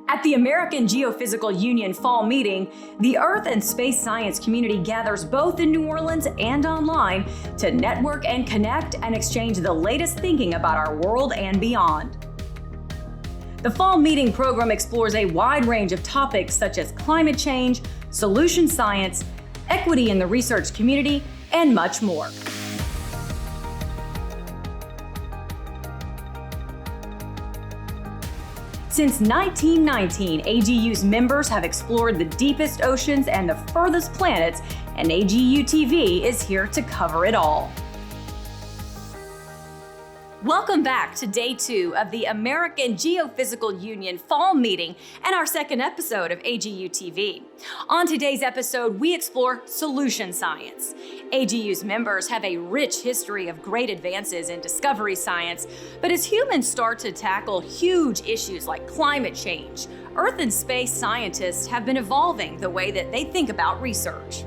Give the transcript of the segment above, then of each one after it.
At the American Geophysical Union Fall Meeting, the Earth and space science community gathers both in New Orleans and online to network and connect and exchange the latest thinking about our world and beyond. The Fall Meeting program explores a wide range of topics such as climate change, solution science, equity in the research community, and much more. Since 1919, AGU's members have explored the deepest oceans and the furthest planets, and AGU TV is here to cover it all. Welcome back to day 2 of the American Geophysical Union Fall Meeting and our second episode of AGU TV. On today's episode, we explore solution science. AGU's members have a rich history of great advances in discovery science, but as humans start to tackle huge issues like climate change, Earth and space scientists have been evolving the way that they think about research.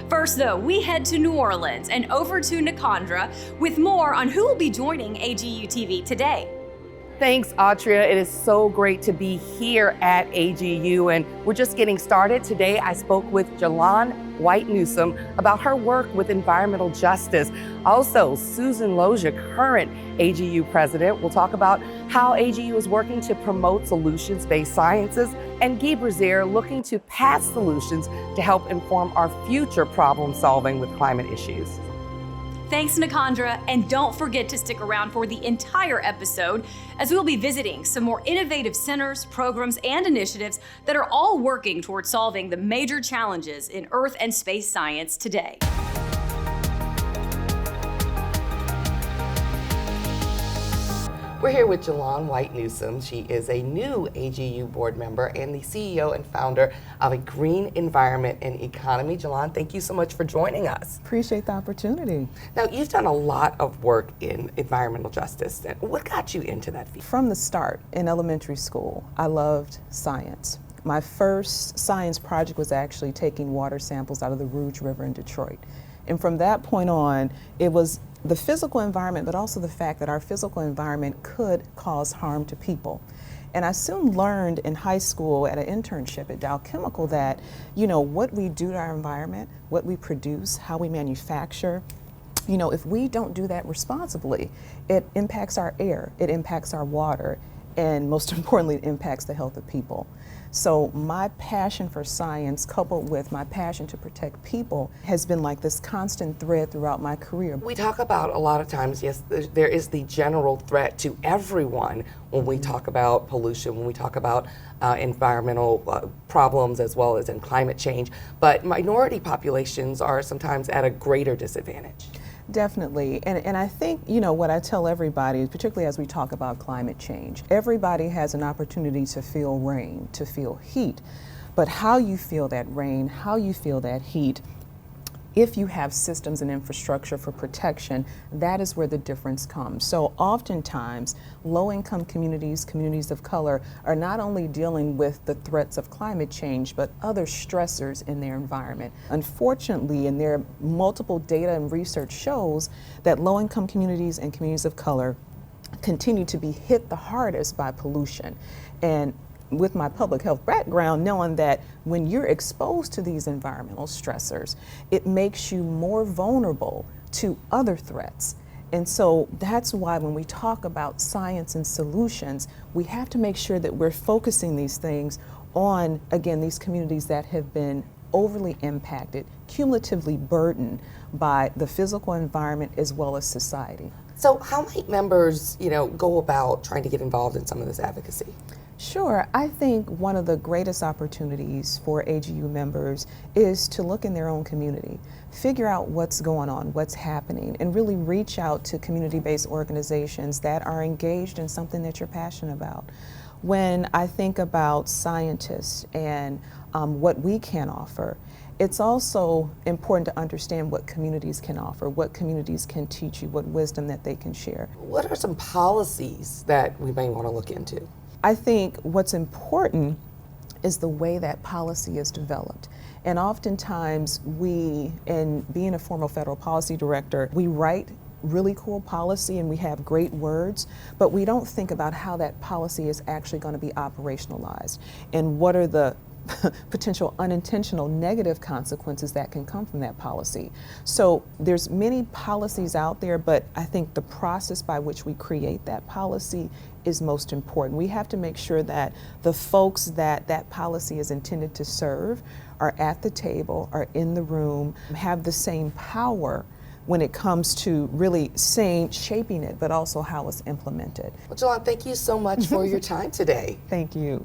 First, though, we head to New Orleans and over to Nicondra with more on who will be joining AGU TV today. Thanks, Autria. It is so great to be here at AGU, and we're just getting started. Today, I spoke with Jalonne White-Newsome about her work with environmental justice. Also, Susan Lozier, current AGU President, will talk about how AGU is working to promote solutions-based sciences, and Guy Brasseur looking to pass solutions to help inform our future problem solving with climate issues. Thanks, Nicondra, and don't forget to stick around for the entire episode as we'll be visiting some more innovative centers, programs, and initiatives that are all working toward solving the major challenges in Earth and space science today. We're here with Jalonne White-Newsome. She is a new AGU board member and the CEO and founder of a green environment and economy. Jalonne, thank you so much for joining us. Appreciate the opportunity. Now, you've done a lot of work in environmental justice. What got you into that field? From the start, in elementary school, I loved science. My first science project was actually taking water samples out of the Rouge River in Detroit. And from that point on, it was the physical environment, but also the fact that our physical environment could cause harm to people. And I soon learned in high school at an internship at Dow Chemical that, what we do to our environment, what we produce, how we manufacture, if we don't do that responsibly, it impacts our air, it impacts our water, and most importantly, it impacts the health of people. So my passion for science, coupled with my passion to protect people, has been like this constant thread throughout my career. We talk about a lot of times, yes, there is the general threat to everyone when we talk about pollution, when we talk about environmental problems as well as in climate change, but minority populations are sometimes at a greater disadvantage. Definitely, and I think, what I tell everybody, particularly as we talk about climate change, everybody has an opportunity to feel rain, to feel heat, but how you feel that rain, how you feel that heat, if you have systems and infrastructure for protection, that is where the difference comes. So oftentimes, low-income communities, communities of color, are not only dealing with the threats of climate change, but other stressors in their environment. Unfortunately, and there are multiple data and research shows that low-income communities and communities of color continue to be hit the hardest by pollution. And with my public health background, knowing that when you're exposed to these environmental stressors, it makes you more vulnerable to other threats. And so that's why when we talk about science and solutions, we have to make sure that we're focusing these things on, again, these communities that have been overly impacted, cumulatively burdened by the physical environment as well as society. So how might members, go about trying to get involved in some of this advocacy? Sure. I think one of the greatest opportunities for AGU members is to look in their own community, figure out what's going on, what's happening, and really reach out to community-based organizations that are engaged in something that you're passionate about. When I think about scientists and what we can offer, it's also important to understand what communities can offer, what communities can teach you, what wisdom that they can share. What are some policies that we may want to look into? I think what's important is the way that policy is developed. And oftentimes we, in being a former federal policy director, we write really cool policy and we have great words, but we don't think about how that policy is actually going to be operationalized and what are the potential unintentional negative consequences that can come from that policy. So there's many policies out there, but I think the process by which we create that policy is most important. We have to make sure that the folks that that policy is intended to serve are at the table, are in the room, have the same power when it comes to really shaping it, but also how it's implemented. Well, Jalonne, thank you so much for your time today. Thank you.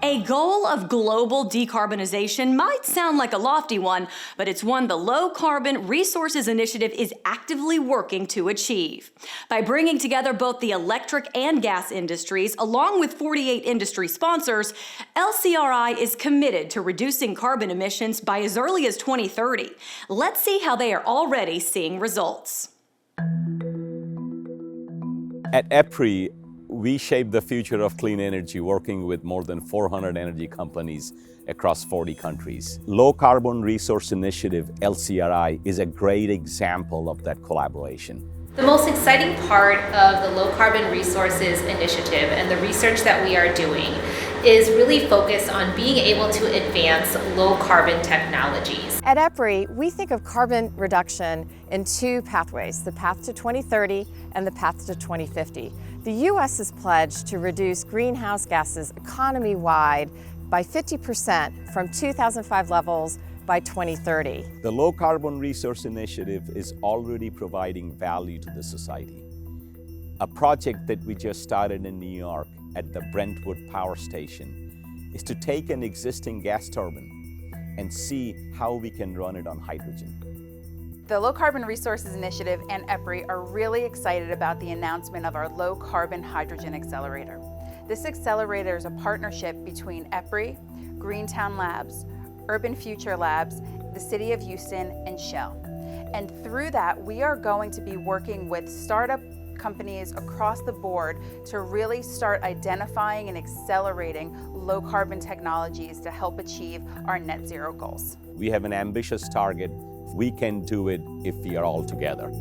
A goal of global decarbonization might sound like a lofty one, but it's one the Low Carbon Resources Initiative is actively working to achieve. By bringing together both the electric and gas industries, along with 48 industry sponsors, LCRI is committed to reducing carbon emissions by as early as 2030. Let's see how they are already seeing results. At EPRI, we shape the future of clean energy, working with more than 400 energy companies across 40 countries. Low Carbon Resource Initiative, LCRI, is a great example of that collaboration. The most exciting part of the Low Carbon Resources Initiative and the research that we are doing is really focused on being able to advance low carbon technologies. At EPRI, we think of carbon reduction in two pathways, the path to 2030 and the path to 2050. The U.S. has pledged to reduce greenhouse gases economy-wide by 50% from 2005 levels by 2030. The Low Carbon Resource Initiative is already providing value to the society. A project that we just started in New York at the Brentwood Power Station is to take an existing gas turbine and see how we can run it on hydrogen. The Low Carbon Resources Initiative and EPRI are really excited about the announcement of our Low Carbon Hydrogen Accelerator. This accelerator is a partnership between EPRI, Greentown Labs, Urban Future Labs, the City of Houston, and Shell. And through that, we are going to be working with startup companies across the board to really start identifying and accelerating low carbon technologies to help achieve our net zero goals. We have an ambitious target. We can do it if we are all together.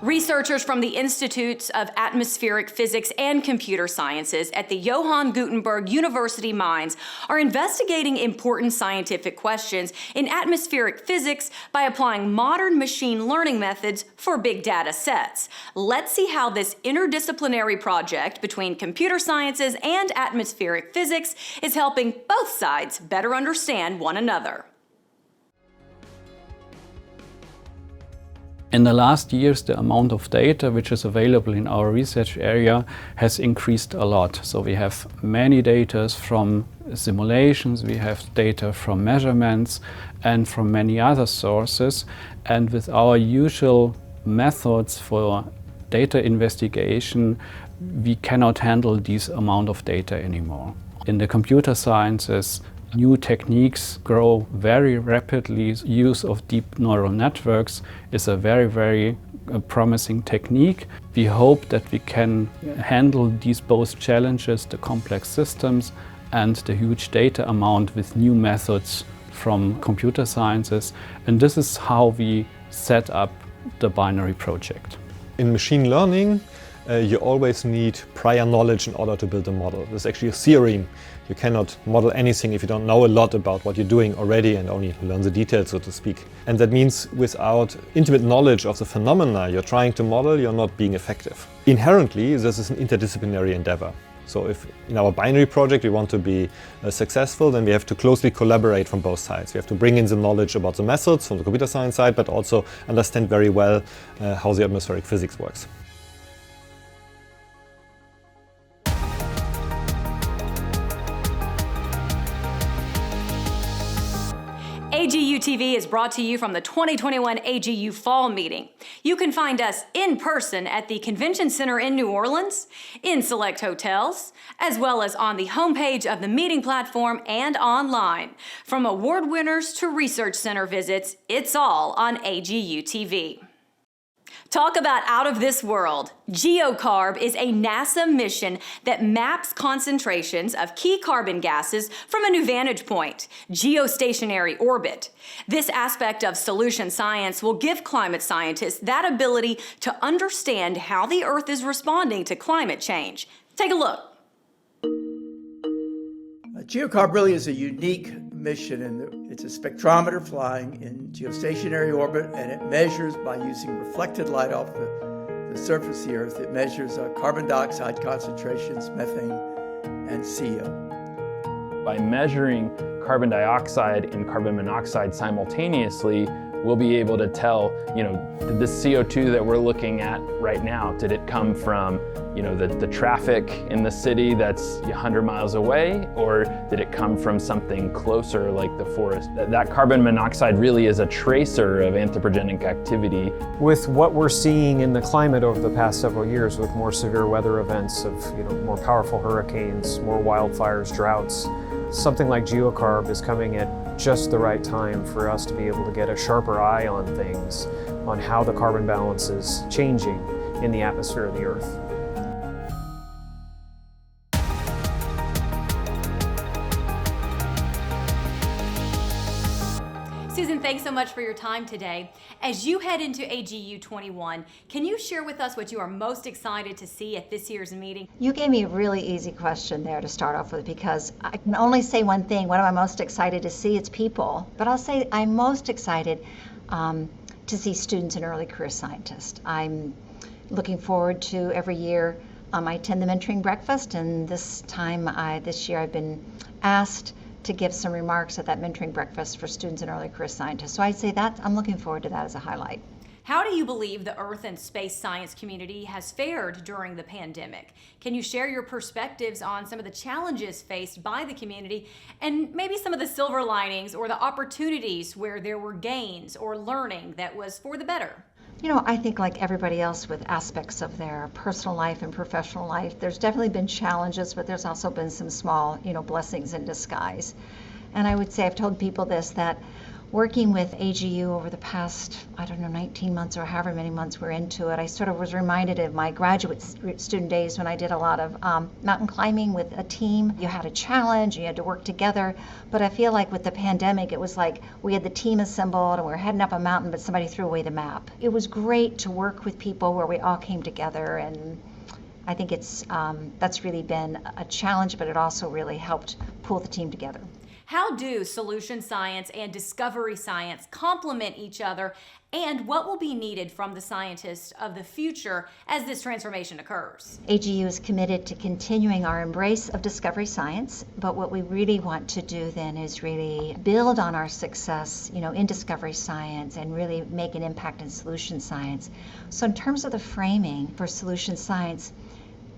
Researchers from the Institutes of Atmospheric Physics and Computer Sciences at the Johann Gutenberg University Mines are investigating important scientific questions in atmospheric physics by applying modern machine learning methods for big data sets. Let's see how this interdisciplinary project between computer sciences and atmospheric physics is helping both sides better understand one another. In the last years, the amount of data which is available in our research area has increased a lot. So we have many data from simulations, we have data from measurements and from many other sources. And with our usual methods for data investigation, we cannot handle this amount of data anymore. In the computer sciences, new techniques grow very rapidly. Use of deep neural networks is a very promising technique. We hope that we can handle these both challenges, the complex systems and the huge data amount, with new methods from computer sciences. And this is how we set up the binary project. In machine learning, you always need prior knowledge in order to build a model. There's actually a theorem. You cannot model anything if you don't know a lot about what you're doing already and only learn the details, so to speak. And that means without intimate knowledge of the phenomena you're trying to model, you're not being effective. Inherently, this is an interdisciplinary endeavor. So if in our binary project we want to be successful, then we have to closely collaborate from both sides. We have to bring in the knowledge about the methods from the computer science side, but also understand very well how the atmospheric physics works. AGU AGU TV is brought to you from the 2021 AGU Fall Meeting. You can find us in person at the Convention Center in New Orleans, in select hotels, as well as on the homepage of the meeting platform and online. From award winners to research center visits, it's all on AGU TV. Talk about out of this world. Geocarb is a NASA mission that maps concentrations of key carbon gases from a new vantage point, geostationary orbit. This aspect of solution science will give climate scientists that ability to understand how the Earth is responding to climate change. Take a look. Geocarb really is a unique mission, and it's a spectrometer flying in geostationary orbit, and it measures by using reflected light off the surface of the Earth. It measures carbon dioxide concentrations, methane, and CO. By measuring carbon dioxide and carbon monoxide simultaneously, we'll be able to tell, did the CO2 that we're looking at right now, did it come from, the traffic in the city that's 100 miles away, or did it come from something closer like the forest? That carbon monoxide really is a tracer of anthropogenic activity. With what we're seeing in the climate over the past several years, with more severe weather events of, more powerful hurricanes, more wildfires, droughts, something like Geocarb is coming at just the right time for us to be able to get a sharper eye on things, on how the carbon balance is changing in the atmosphere of the Earth. Susan, thanks so much for your time today. As you head into AGU 21, can you share with us what you are most excited to see at this year's meeting? You gave me a really easy question there to start off with, because I can only say one thing. What am I most excited to see? It's people. But I'll say I'm most excited to see students and early career scientists. I'm looking forward to every year I attend the mentoring breakfast, and this year I've been asked to give some remarks at that mentoring breakfast for students and early career scientists. So I'd say that I'm looking forward to that as a highlight. How do you believe the Earth and space science community has fared during the pandemic? Can you share your perspectives on some of the challenges faced by the community and maybe some of the silver linings or the opportunities where there were gains or learning that was for the better? I think like everybody else with aspects of their personal life and professional life, there's definitely been challenges, but there's also been some small, blessings in disguise. And I would say, I've told people this, that working with AGU over the past, 19 months or however many months we're into it, I sort of was reminded of my graduate student days when I did a lot of mountain climbing with a team. You had a challenge, you had to work together, but I feel like with the pandemic, it was like we had the team assembled and we were heading up a mountain, but somebody threw away the map. It was great to work with people where we all came together, and I think that's really been a challenge, but it also really helped pull the team together. How do solution science and discovery science complement each other, and what will be needed from the scientists of the future as this transformation occurs? AGU is committed to continuing our embrace of discovery science, but what we really want to do then is really build on our success, in discovery science and really make an impact in solution science. So in terms of the framing for solution science,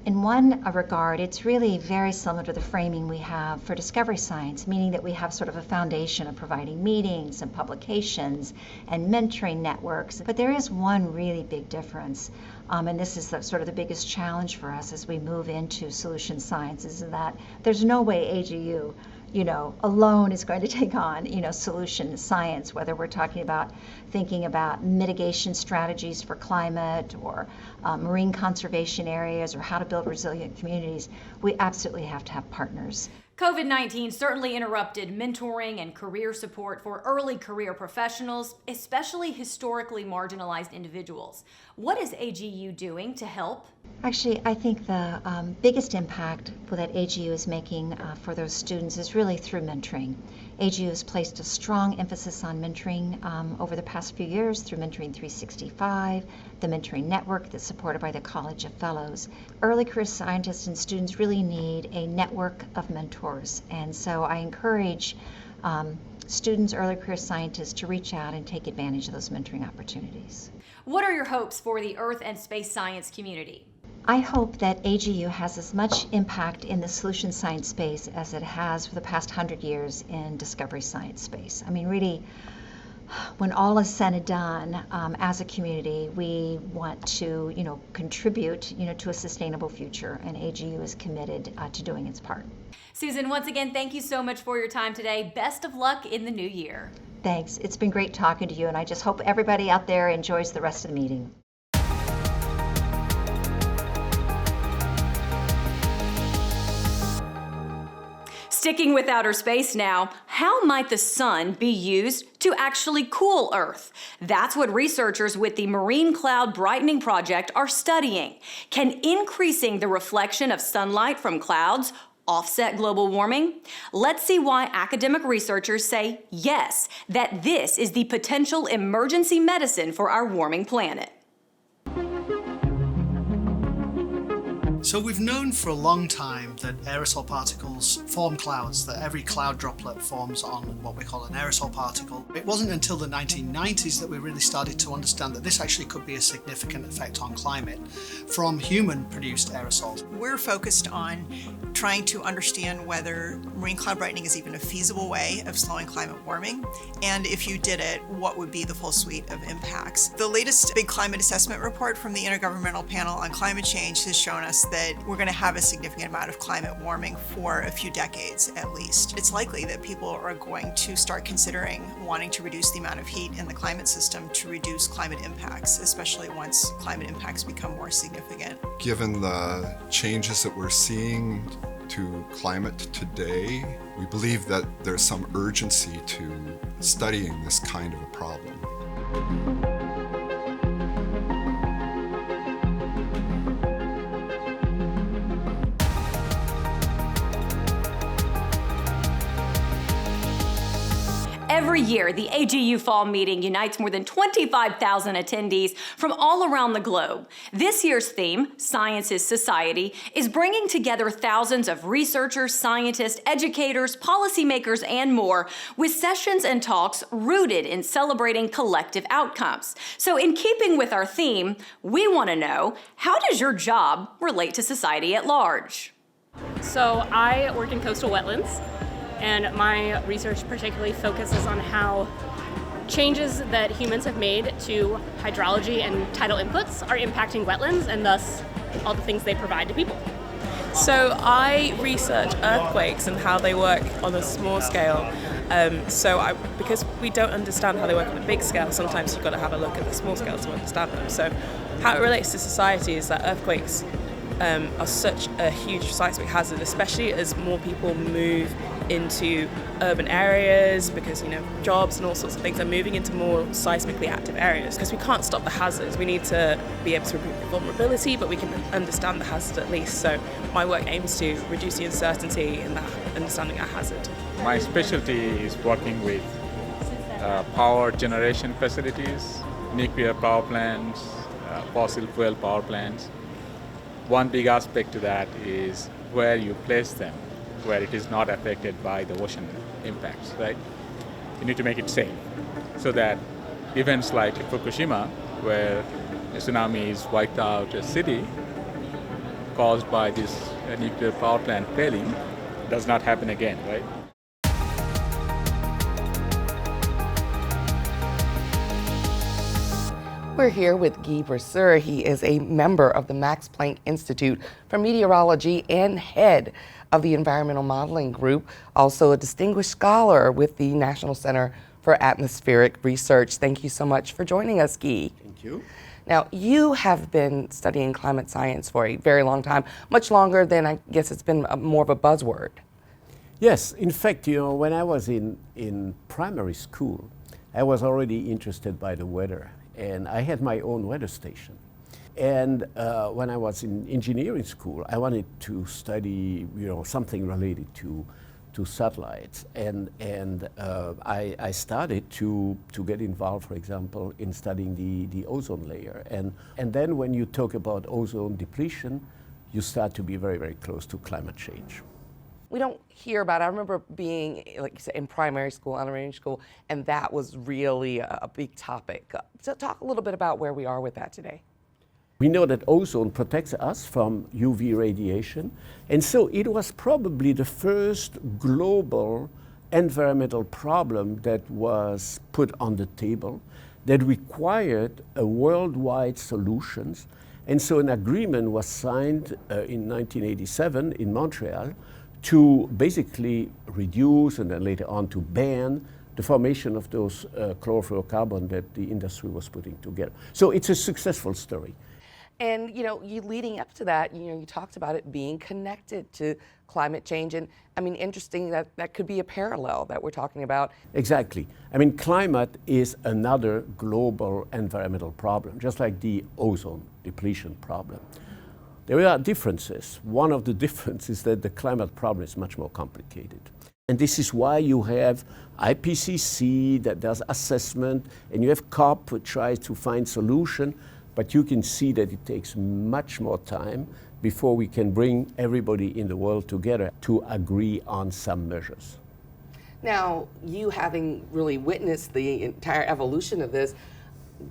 in one regard, it's really very similar to the framing we have for discovery science, meaning that we have sort of a foundation of providing meetings and publications and mentoring networks. But there is one really big difference, and this is sort of the biggest challenge for us as we move into solution science, is that there's no way AGU alone is going to take on, solution science, whether we're thinking about mitigation strategies for climate or marine conservation areas or how to build resilient communities. We absolutely have to have partners. COVID-19 certainly interrupted mentoring and career support for early career professionals, especially historically marginalized individuals. What is AGU doing to help? Actually, I think the biggest impact that AGU is making for those students is really through mentoring. AGU has placed a strong emphasis on mentoring over the past few years through Mentoring 365, the mentoring network that's supported by the College of Fellows. Early career scientists and students really need a network of mentors, and so I encourage students, early career scientists, to reach out and take advantage of those mentoring opportunities. What are your hopes for the Earth and space science community? I hope that AGU has as much impact in the solution science space as it has for the past 100 years in discovery science space. I mean, really, when all is said and done, as a community, we want to, contribute, to a sustainable future, and AGU is committed to doing its part. Susan, once again, thank you so much for your time today. Best of luck in the new year. Thanks. It's been great talking to you, and I just hope everybody out there enjoys the rest of the meeting. Sticking with outer space now, how might the sun be used to actually cool Earth? That's what researchers with the Marine Cloud Brightening Project are studying. Can increasing the reflection of sunlight from clouds offset global warming? Let's see why academic researchers say yes, that this is the potential emergency medicine for our warming planet. So we've known for a long time that aerosol particles form clouds, that every cloud droplet forms on what we call an aerosol particle. It wasn't until the 1990s that we really started to understand that this actually could be a significant effect on climate from human-produced aerosols. We're focused on trying to understand whether marine cloud brightening is even a feasible way of slowing climate warming, and if you did it, what would be the full suite of impacts. The latest big climate assessment report from the Intergovernmental Panel on Climate Change has shown us that we're going to have a significant amount of climate warming for a few decades at least. It's likely that people are going to start considering wanting to reduce the amount of heat in the climate system to reduce climate impacts, especially once climate impacts become more significant. Given the changes that we're seeing to climate today, we believe that there's some urgency to studying this kind of a problem. Every year, the AGU Fall Meeting unites more than 25,000 attendees from all around the globe. This year's theme, Science is Society, is bringing together thousands of researchers, scientists, educators, policymakers, and more, with sessions and talks rooted in celebrating collective outcomes. So in keeping with our theme, we want to know, how does your job relate to society at large? So I work in coastal wetlands, and my research particularly focuses on how changes that humans have made to hydrology and tidal inputs are impacting wetlands and thus all the things they provide to people. So I research earthquakes and how they work on a small scale. Because we don't understand how they work on a big scale, sometimes you've got to have a look at the small scale to understand them. So how it relates to society is that earthquakes are such a huge seismic hazard, especially as more people move into urban areas because, jobs and all sorts of things are moving into more seismically active areas. Because we can't stop the hazards, we need to be able to remove the vulnerability, but we can understand the hazard at least. So my work aims to reduce the uncertainty in that understanding a hazard. My specialty is working with power generation facilities, nuclear power plants, fossil fuel power plants. One big aspect to that is where you place them, where it is not affected by the ocean impacts, right? You need to make it safe so that events like Fukushima, where a tsunami wiped out a city caused by this nuclear power plant failing, does not happen again, right? We're here with Guy Brasseur. He is a member of the Max Planck Institute for Meteorology and head of the Environmental Modeling Group, also a distinguished scholar with the National Center for Atmospheric Research. Thank you so much for joining us, Guy. Thank you. Now, you have been studying climate science for a very long time, much longer than I guess it's been more of a buzzword. Yes, in fact, when I was in primary school, I was already interested by the weather. And I had my own weather station. And when I was in engineering school, I wanted to study, something related to satellites. And I started to get involved, for example, in studying the ozone layer. And then when you talk about ozone depletion, you start to be very, very close to climate change. We don't hear about it. I remember being, like you said, in primary school, elementary school, and that was really a big topic. So talk a little bit about where we are with that today. We know that ozone protects us from UV radiation, and so it was probably the first global environmental problem that was put on the table that required a worldwide solutions. And so an agreement was signed in 1987 in Montreal to basically reduce and then later on to ban the formation of those chlorofluorocarbon that the industry was putting together. So it's a successful story. And you leading up to that, you talked about it being connected to climate change, and I mean, interesting that could be a parallel that we're talking about. Exactly. I mean, climate is another global environmental problem, just like the ozone depletion problem. There are differences. One of the differences is that the climate problem is much more complicated. And this is why you have IPCC that does assessment, and you have COP which tries to find solution. But you can see that it takes much more time before we can bring everybody in the world together to agree on some measures. Now, you having really witnessed the entire evolution of this,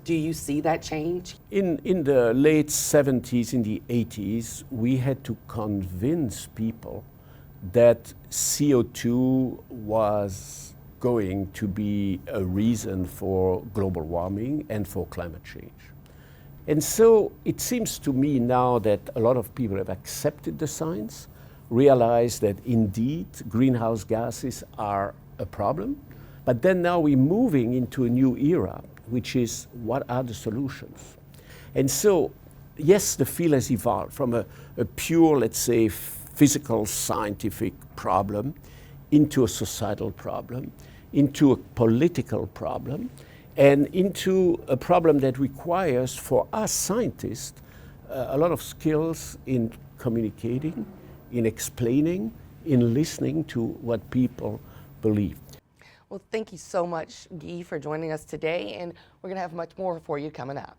do you see that change? In the late 70s, in the 80s, we had to convince people that CO2 was going to be a reason for global warming and for climate change. And so it seems to me now that a lot of people have accepted the science, realize that indeed greenhouse gases are a problem, but then now we're moving into a new era, which is what are the solutions? And so, yes, the field has evolved from a pure, let's say, physical scientific problem into a societal problem, into a political problem, and into a problem that requires, for us scientists, a lot of skills in communicating, in explaining, in listening to what people believe. Well, thank you so much, Guy, for joining us today, and we're going to have much more for you coming up.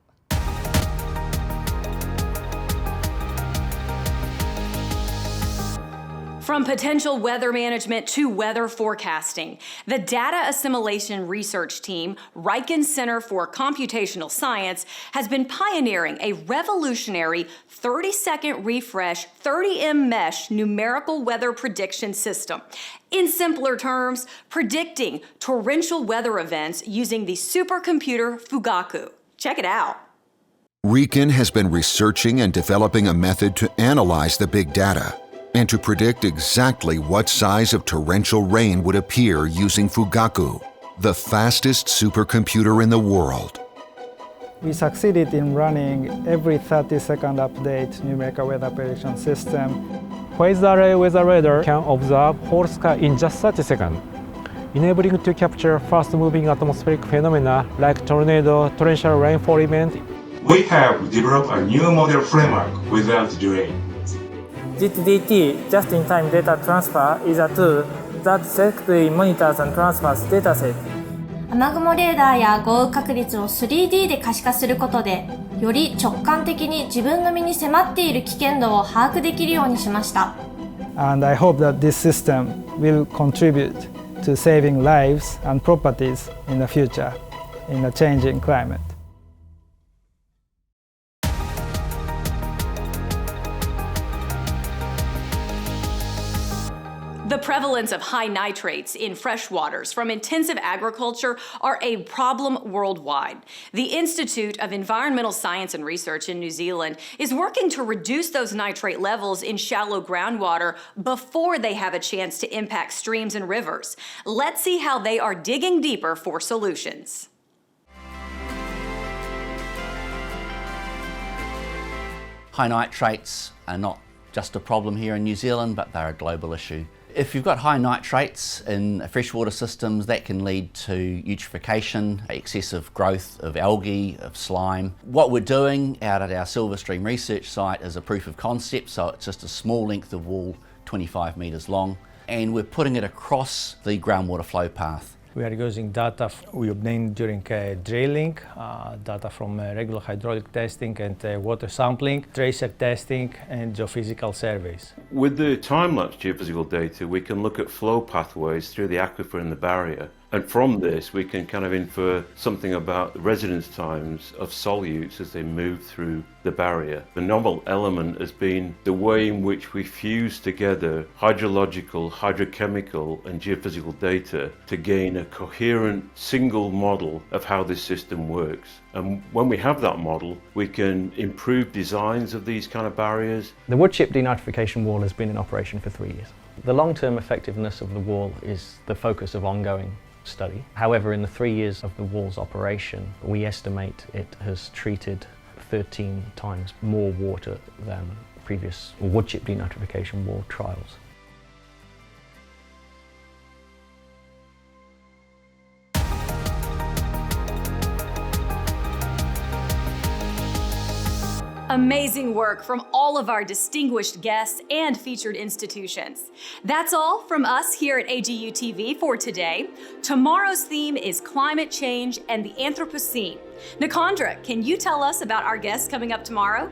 From potential weather management to weather forecasting, the Data Assimilation Research Team, Riken Center for Computational Science, has been pioneering a revolutionary 30-second refresh 30M mesh numerical weather prediction system. In simpler terms, predicting torrential weather events using the supercomputer Fugaku. Check it out. Riken has been researching and developing a method to analyze the big data and to predict exactly what size of torrential rain would appear using Fugaku, the fastest supercomputer in the world. We succeeded in running every 30-second update numerical weather prediction system. Phase array weather radar can observe whole sky in just 30 seconds, enabling to capture fast-moving atmospheric phenomena like tornado, torrential rainfall event. We have developed a new model framework without delay. JIT-DT, just-in-time data transfer, is a tool that selectively monitors and transfers dataset. 雨雲レーダーや豪雨確率を 3D で可視化することで、より直感的に自分の身に迫っている危険度を把握できるようにしました。And I hope that this system will contribute to saving lives and properties in the future in a changing climate. The prevalence of high nitrates in freshwaters from intensive agriculture are a problem worldwide. The Institute of Environmental Science and Research in New Zealand is working to reduce those nitrate levels in shallow groundwater before they have a chance to impact streams and rivers. Let's see how they are digging deeper for solutions. High nitrates are not just a problem here in New Zealand, but they're a global issue. If you've got high nitrates in freshwater systems, that can lead to eutrophication, excessive growth of algae, of slime. What we're doing out at our Silverstream research site is a proof of concept, so it's just a small length of wall, 25 metres long, and we're putting it across the groundwater flow path. We are using data we obtained during drilling, data from regular hydraulic testing and water sampling, tracer testing and geophysical surveys. With the time-lapse geophysical data, we can look at flow pathways through the aquifer and the barrier And from this, we can kind of infer something about the residence times of solutes as they move through the barrier. The novel element has been the way in which we fuse together hydrological, hydrochemical, and geophysical data to gain a coherent single model of how this system works. And when we have that model, we can improve designs of these kind of barriers. The wood chip denitrification wall has been in operation for 3 years. The long-term effectiveness of the wall is the focus of ongoing study. However, in the 3 years of the wall's operation, we estimate it has treated 13 times more water than previous wood chip denitrification wall trials. Amazing work from all of our distinguished guests and featured institutions. That's all from us here at AGU TV for today. Tomorrow's theme is climate change and the Anthropocene. Nicondra, can you tell us about our guests coming up tomorrow?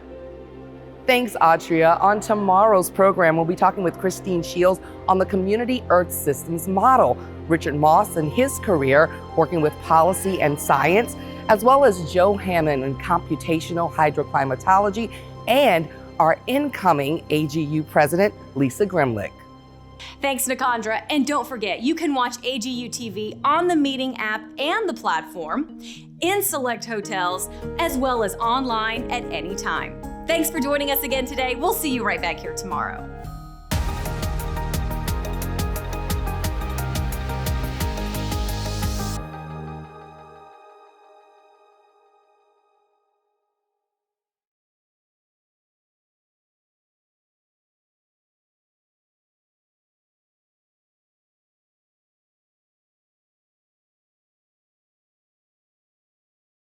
Thanks, Audria. On tomorrow's program, we'll be talking with Christine Shields on the Community Earth Systems model, Richard Moss and his career working with policy and science, as well as Joe Hammond in computational hydroclimatology, and our incoming AGU President, Lisa Grimlich. Thanks, Nicondra. And don't forget, you can watch AGU TV on the meeting app and the platform, in select hotels, as well as online at any time. Thanks for joining us again today. We'll see you right back here tomorrow.